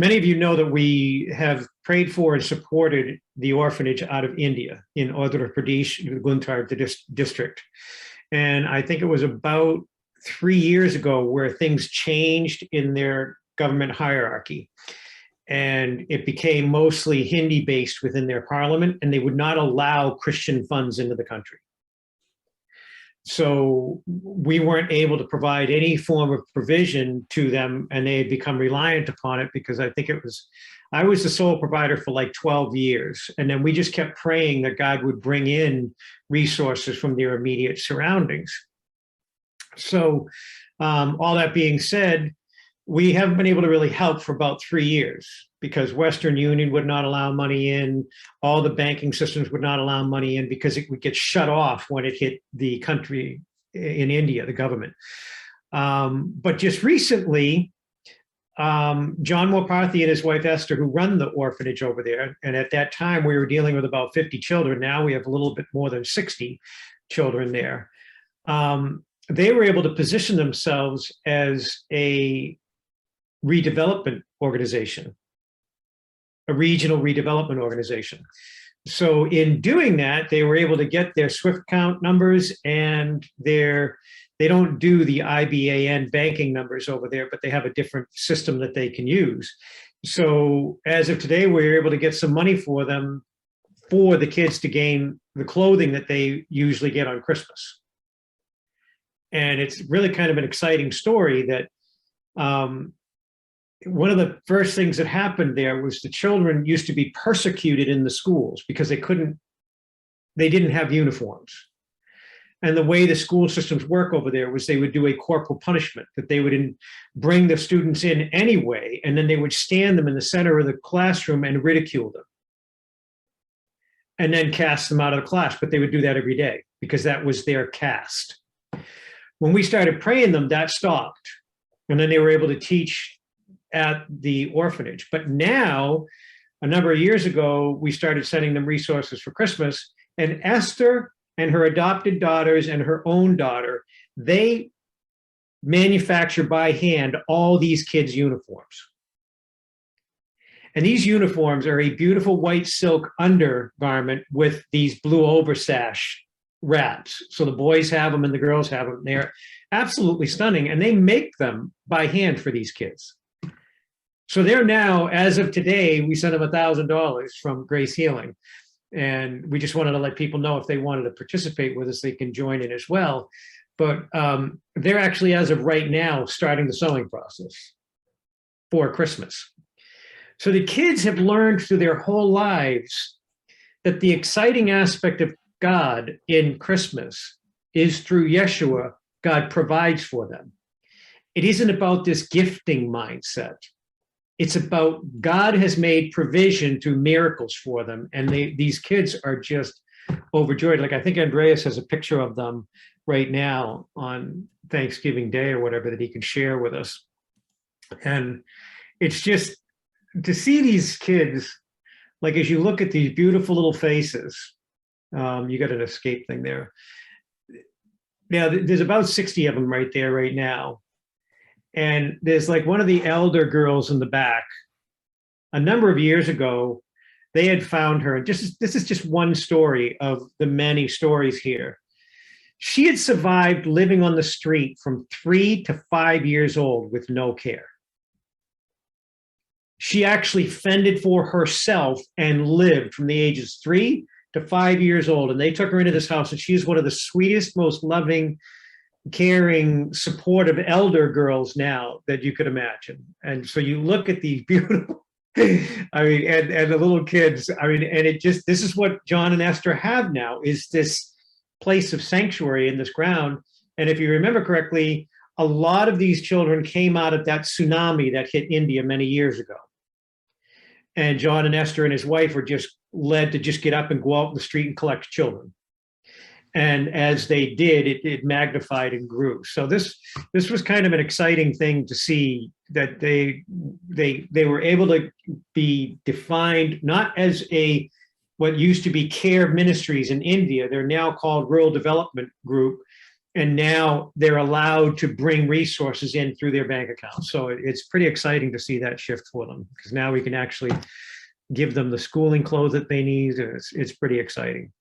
Many of you know that we have prayed for and supported the orphanage out of India in Andhra Pradesh, Guntur district. And I think it was about 3 years ago where things changed in their government hierarchy. And it became mostly Hindi based within their parliament, and they would not allow Christian funds into the country. So we weren't able to provide any form of provision to them, and they had become reliant upon it because I was the sole provider for like 12 years. And then we just kept praying that God would bring in resources from their immediate surroundings. So all that being said, we haven't been able to really help for about 3 years because Western Union would not allow money in. All the banking systems would not allow money in because it would get shut off when it hit the country in India, the government. But just recently, John Moparthy and his wife Esther, who run the orphanage over there, and at that time we were dealing with about 50 children. Now we have a little bit more than 60 children there. They were able to position themselves as a redevelopment organization, a regional redevelopment organization. So in doing that, they were able to get their SWIFT account numbers, and they don't do the IBAN banking numbers over there, but they have a different system that they can use. So as of today, we were able to get some money for them, for the kids to gain the clothing that they usually get on Christmas. And it's really kind of an exciting story that one of the first things that happened there was the children used to be persecuted in the schools because they didn't have uniforms. And the way the school systems work over there was they would do a corporal punishment, that they would bring the students in anyway, and then they would stand them in the center of the classroom and ridicule them, and then cast them out of the class. But they would do that every day because that was their caste. When we started praying them, that stopped. And then they were able to teach at the orphanage. But now, a number of years ago, we started sending them resources for Christmas. And Esther and her adopted daughters and her own daughter, they manufacture by hand all these kids' uniforms. And these uniforms are a beautiful white silk undergarment with these blue oversash wraps. So the boys have them and the girls have them. They're absolutely stunning. And they make them by hand for these kids. So they're now, as of today, we sent them $1,000 from Grace Healing. And we just wanted to let people know if they wanted to participate with us, they can join in as well. But they're actually, as of right now, starting the sewing process for Christmas. So the kids have learned through their whole lives that the exciting aspect of God in Christmas is through Yeshua, God provides for them. It isn't about this gifting mindset. It's about God has made provision through miracles for them. And these kids are just overjoyed. Like I think Andreas has a picture of them right now on Thanksgiving Day or whatever that he can share with us. And it's just to see these kids, like as you look at these beautiful little faces, you got an escape thing there. Now, there's about 60 of them right there right now. And there's like one of the elder girls in the back. A number of years ago, they had found her. And this is just one story of the many stories here. She had survived living on the street from 3 to 5 years old with no care. She actually fended for herself and lived from the ages 3 to 5 years old. And they took her into this house, and she's one of the sweetest, most loving, caring, supportive elder girls now that you could imagine. And so you look at these beautiful, I mean, and the little kids, I mean, and it just, this is what John and Esther have now, is this place of sanctuary in this ground. And if you remember correctly, a lot of these children came out of that tsunami that hit India many years ago. And John and Esther and his wife were just led to just get up and go out in the street and collect children. And as they did, it magnified and grew. So this was kind of an exciting thing to see, that they were able to be defined not as what used to be care ministries in India. They're now called Rural Development Group. And now they're allowed to bring resources in through their bank accounts. So it's pretty exciting to see that shift for them, because now we can actually give them the schooling clothes that they need. It's pretty exciting.